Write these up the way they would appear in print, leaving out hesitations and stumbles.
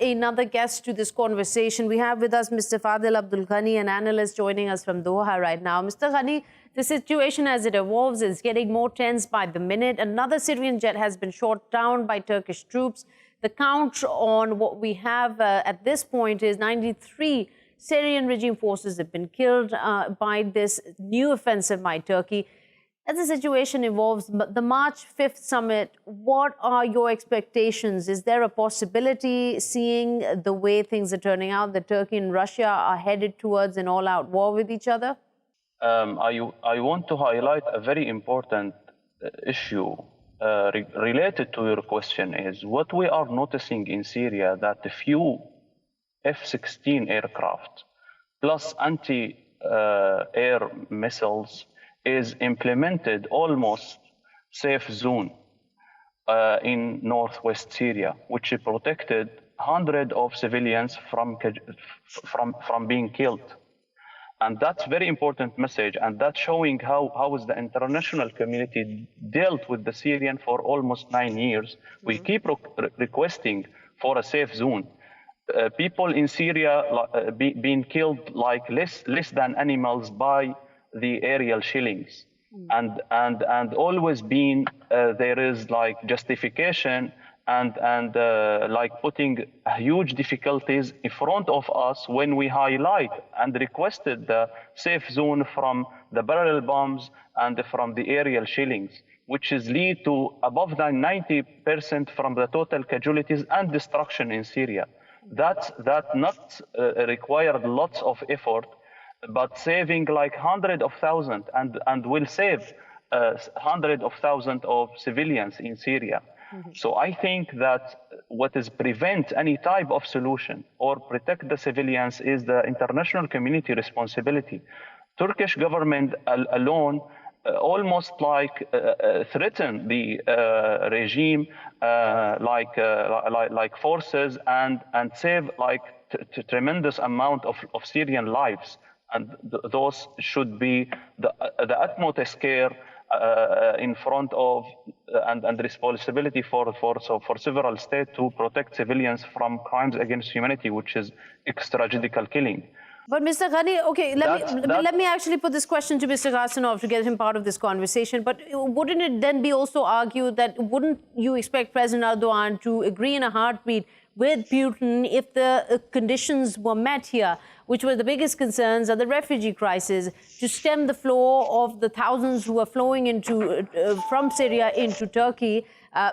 another guest to this conversation. We have with us Mr. Fadel Abdul Ghany, an analyst joining us from Doha right now. Mr. Ghany, the situation as it evolves is getting more tense by the minute. Another Syrian jet has been shot down by Turkish troops. The count on what we have at this point is 93 Syrian regime forces have been killed by this new offensive by Turkey. As the situation evolves, the March 5th summit, what are your expectations? Is there a possibility, seeing the way things are turning out, that Turkey and Russia are headed towards an all-out war with each other? I want to highlight a very important issue related to your question is what we are noticing in Syria, that a few F-16 aircraft plus anti-air missiles is implemented almost safe zone in northwest Syria, which protected hundreds of civilians from being killed. And that's very important message, and that's showing how is the international community dealt with the Syrian for almost 9 years. We keep requesting for a safe zone. People in Syria being killed like less than animals by the aerial shellings, and always been there is like justification and like putting huge difficulties in front of us when we highlight and requested the safe zone from the barrel bombs and from the aerial shellings, which is lead to above than 90% from the total casualties and destruction in Syria. That not required lots of effort, but saving like hundreds of thousands and will save hundreds of thousands of civilians in Syria. So I think that what is prevent any type of solution or protect the civilians is the international community responsibility. Turkish government alone almost like threaten the regime like forces and save like tremendous amount of Syrian lives. And those should be the utmost care in front of and responsibility for several states to protect civilians from crimes against humanity, which is extrajudicial killing. But Mr. Ghany, okay, let me actually put this question to Mr. Ghassanov to get him part of this conversation. But wouldn't it then be also argued that wouldn't you expect President Erdogan to agree in a heartbeat with Putin if the conditions were met here, which were the biggest concerns are the refugee crisis, to stem the flow of the thousands who are flowing into from Syria into Turkey?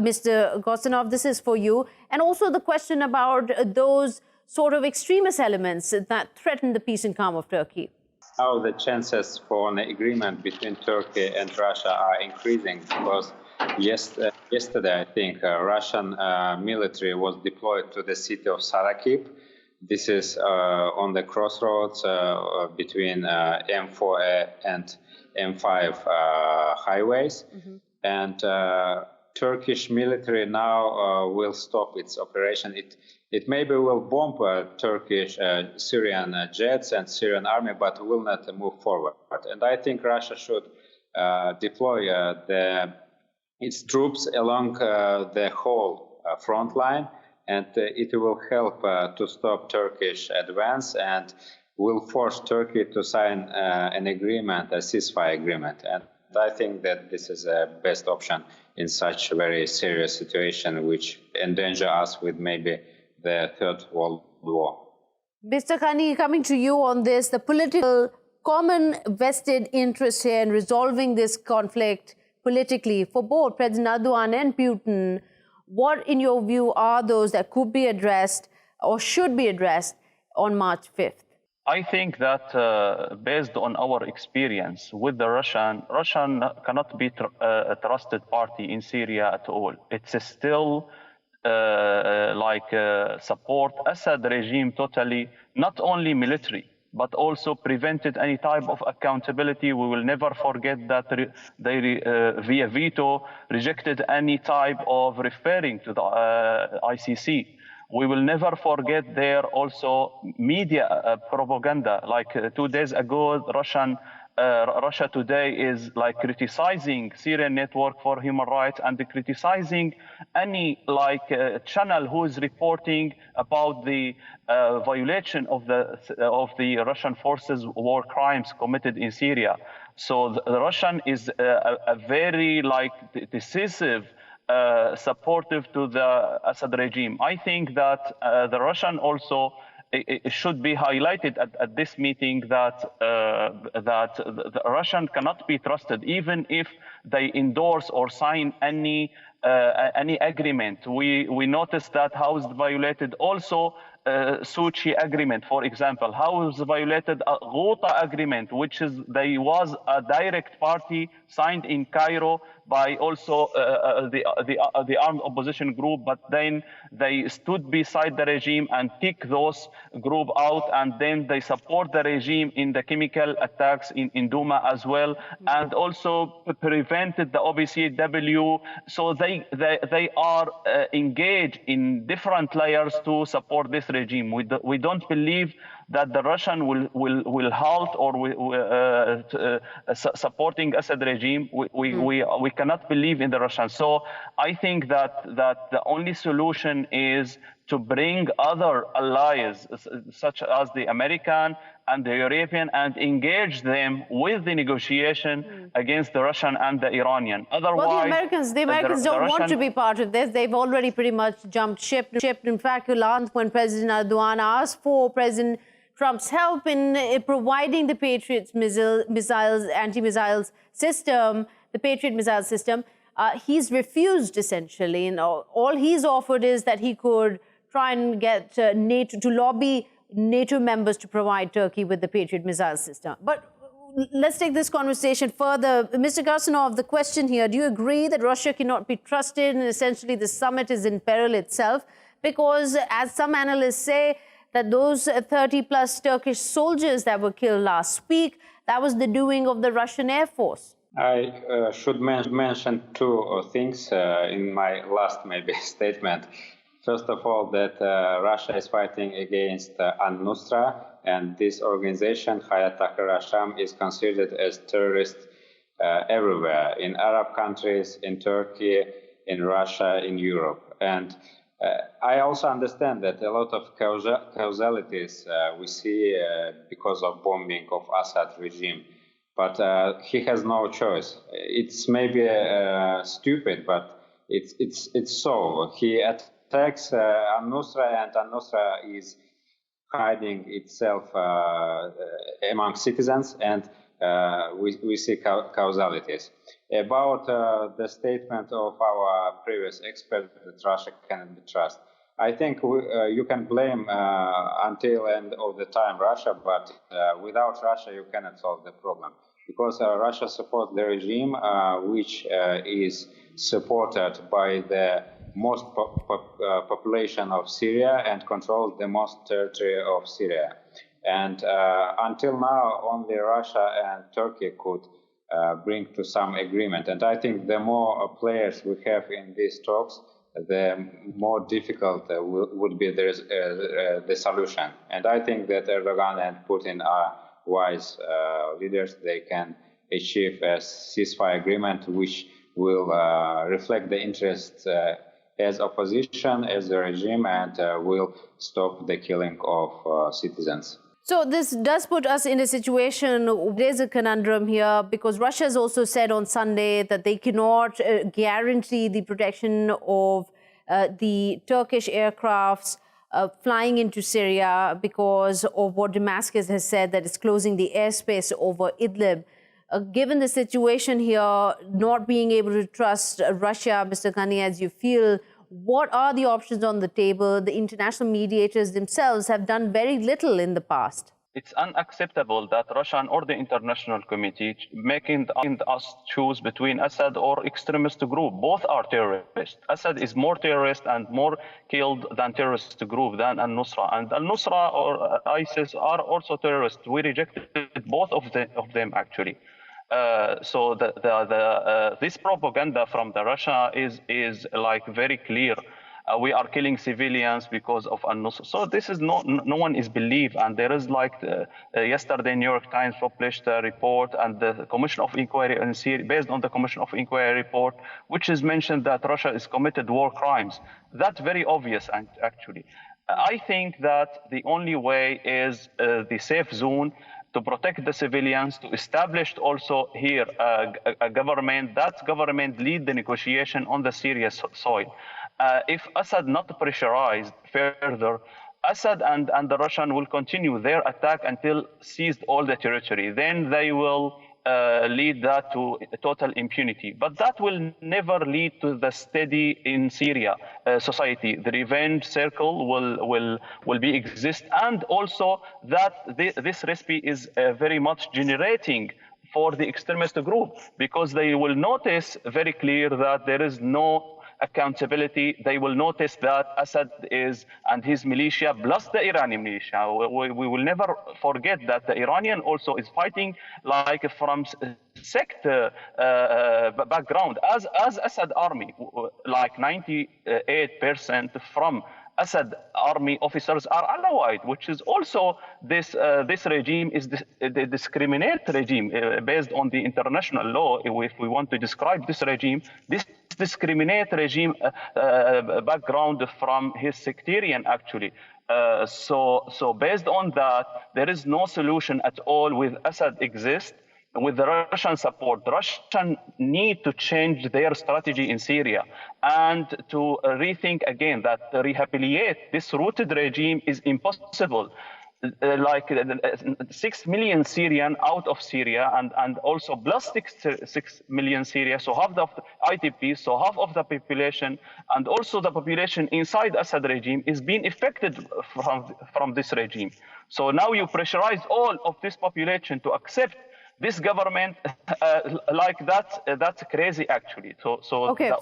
Mr. Ghassanov, this is for you. And also the question about those sort of extremist elements that threaten the peace and calm of Turkey. How the chances for an agreement between Turkey and Russia are increasing because yesterday, I think, Russian military was deployed to the city of Sarakip. This is on the crossroads between M4 and M5 highways. And Turkish military now will stop its operation. It maybe will bomb Turkish Syrian jets and Syrian army, but will not move forward. And I think Russia should deploy its troops along the whole front line, and it will help to stop Turkish advance and will force Turkey to sign an agreement, a ceasefire agreement. And I think that this is the best option in such a very serious situation, which endanger us with maybe the Third World War. Mr. Ghany, coming to you on this, the political common vested interest here in resolving this conflict politically for both President Erdogan and Putin, what in your view are those that could be addressed or should be addressed on March 5th? I think that based on our experience with the Russian cannot be a trusted party in Syria at all. It's still support Assad regime totally, not only military, but also prevented any type of accountability. We will never forget that they, via veto, rejected any type of referring to the ICC. We will never forget their also media propaganda. Like 2 days ago, Russian Russia today is like criticizing Syrian network for human rights and criticizing any channel who is reporting about the violation of the Russian forces war crimes committed in Syria. So the Russian is a very decisive supportive to the Assad regime. I think that the Russian also it should be highlighted at this meeting that the Russian cannot be trusted, even if they endorse or sign any agreement. We noticed that how is violated also Sochi agreement, for example, how is violated a Ghouta agreement, which was a direct party signed in Cairo by also the armed opposition group, but then they stood beside the regime and kicked those group out, and then they support the regime in the chemical attacks in Douma as well, and also prevented the OPCW. So they are engaged in different layers to support this regime. We don't believe that the Russian will halt or supporting Assad regime. We cannot believe in the Russians. So I think that the only solution is to bring other allies, such as the American and the European, and engage them with the negotiation against the Russian and the Iranian. Otherwise, well, the Americans don't want to be part of this. They've already pretty much jumped ship. In fact, when President Erdogan asked for President Trump's help in providing the Patriot missiles, anti-missiles system, the Patriot missile system, he's refused essentially. And all he's offered is that he could try and get NATO to lobby NATO members to provide Turkey with the Patriot missile system. But let's take this conversation further. Mr. Garsanov, the question here, do you agree that Russia cannot be trusted and essentially the summit is in peril itself? Because as some analysts say, that those 30-plus Turkish soldiers that were killed last week, that was the doing of the Russian Air Force. I should mention two things in my last statement. First of all, that Russia is fighting against al-Nusra, and this organization, Hayat Tahrir al-Sham, is considered as terrorist everywhere, in Arab countries, in Turkey, in Russia, in Europe. And I also understand that a lot of causalities we see because of bombing of Assad regime, but he has no choice. It's maybe stupid, but it's so. He attacks al-Nusra, and al-Nusra is hiding itself among citizens, and we see causalities. About the statement of our previous expert that Russia cannot be trusted, I think you can blame until end of the time Russia, but without Russia you cannot solve the problem, because Russia supports the regime which is supported by the most population of Syria and controls the most territory of Syria. And until now, only Russia and Turkey could bring to some agreement. And I think the more players we have in these talks, the more difficult would be the solution. And I think that Erdogan and Putin are wise leaders. They can achieve a ceasefire agreement which will reflect the interests as opposition, as the regime, and will stop the killing of citizens. So this does put us in a situation, there's a conundrum here, because Russia has also said on Sunday that they cannot guarantee the protection of the Turkish aircrafts flying into Syria because of what Damascus has said, that it's closing the airspace over Idlib. Given the situation here, not being able to trust Russia, Mr. Ghany, as you feel, what are the options on the table? The international mediators themselves have done very little in the past. It's unacceptable that Russia or the international committee making us choose between Assad or extremist group. Both are terrorists. Assad is more terrorist and more killed than terrorist group than al-Nusra. And al-Nusra or ISIS are also terrorists. We rejected both of them actually. So this propaganda from the Russia is like very clear. we are killing civilians because of An-Nusra. So this is no one is believed. And there is like yesterday, New York Times published a report, and the Commission of Inquiry in Syria, based on the Commission of Inquiry report, which is mentioned that Russia is committed war crimes. That's very obvious, actually. I think that the only way is the safe zone, to protect the civilians, to establish also here a government. That government lead the negotiation on the Syrian soil. If Assad not pressurized further, Assad and the Russian will continue their attack until seized all the territory. Then they will lead that to total impunity. But that will never lead to the steady in Syria society. The revenge circle will be exist, and also that this recipe is very much generating for the extremist group, because they will notice very clear that there is no accountability. They will notice that Assad is and his militia plus the Iranian militia. We will never forget that the Iranian also is fighting like from sect background as Assad army, like 98% from Assad army officers are Alawite, which is also this regime is the discriminate regime based on the international law. If we want to describe this regime, this discriminate regime background from his sectarian actually. So based on that, there is no solution at all with Assad exist. With the Russian support, the Russians need to change their strategy in Syria and to rethink again that rehabilitate this rooted regime is impossible. Like 6 million Syrian out of Syria and also plus 6 million Syria, so half of the IDP, so half of the population, and also the population inside Assad regime is being affected from this regime. So now you pressurize all of this population to accept this government like that's crazy actually. So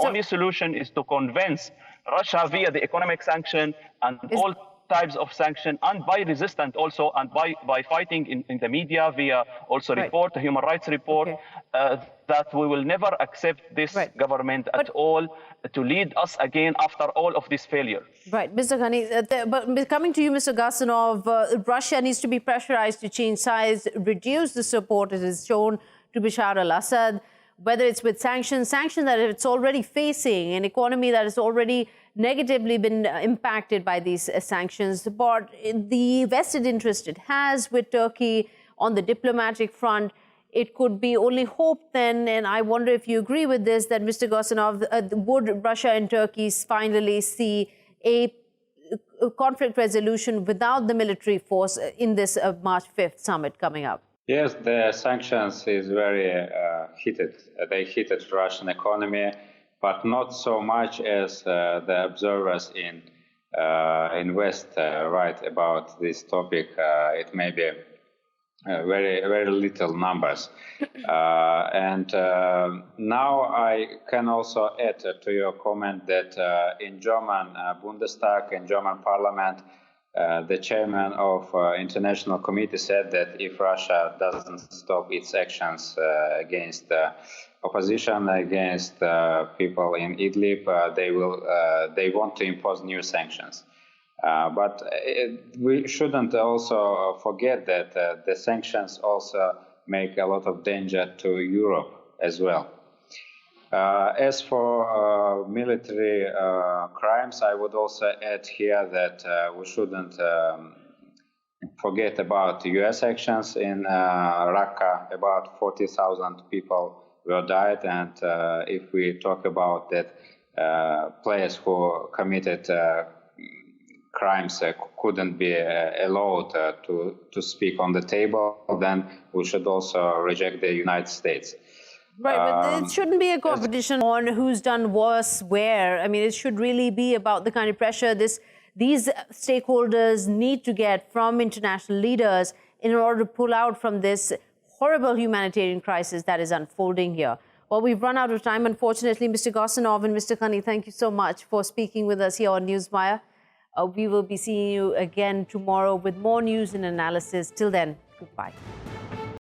only solution is to convince Russia via the economic sanction and all types of sanction, and by resistance also, and by fighting in the media via also report, the human rights report, that we will never accept this government at all to lead us again after all of this failure. Right, Mr. Ghany, but coming to you, Mr. Ghassanov, Russia needs to be pressurized to change sides, reduce the support it has shown to Bashar al-Assad, whether it's with sanctions that it's already facing, an economy that has already negatively been impacted by these sanctions, but the vested interest it has with Turkey on the diplomatic front, it could be only hope then, and I wonder if you agree with this, that Mr. Ghassanov, would Russia and Turkey finally see a conflict resolution without the military force in this March 5th summit coming up? Yes, the sanctions is very heated. They heated Russian economy, but not so much as the observers in West write about this topic. It may be very, very little numbers. And now I can also add to your comment that in German Bundestag, in German Parliament, the chairman of International Committee said that if Russia doesn't stop its actions against opposition, against people in Idlib, they want to impose new sanctions. But we shouldn't also forget that the sanctions also make a lot of danger to Europe as well. As for military crimes, I would also add here that we shouldn't forget about US actions in Raqqa. About 40,000 people were died, and if we talk about that players who committed crimes couldn't be allowed to speak on the table, then we should also reject the United States. Right, but it shouldn't be a competition on who's done worse where. I mean, it should really be about the kind of pressure these stakeholders need to get from international leaders in order to pull out from this horrible humanitarian crisis that is unfolding here. Well, we've run out of time, unfortunately. Mr. Ghassanov and Mr. Ghany, thank you so much for speaking with us here on Newswire. We will be seeing you again tomorrow with more news and analysis. Till then, goodbye.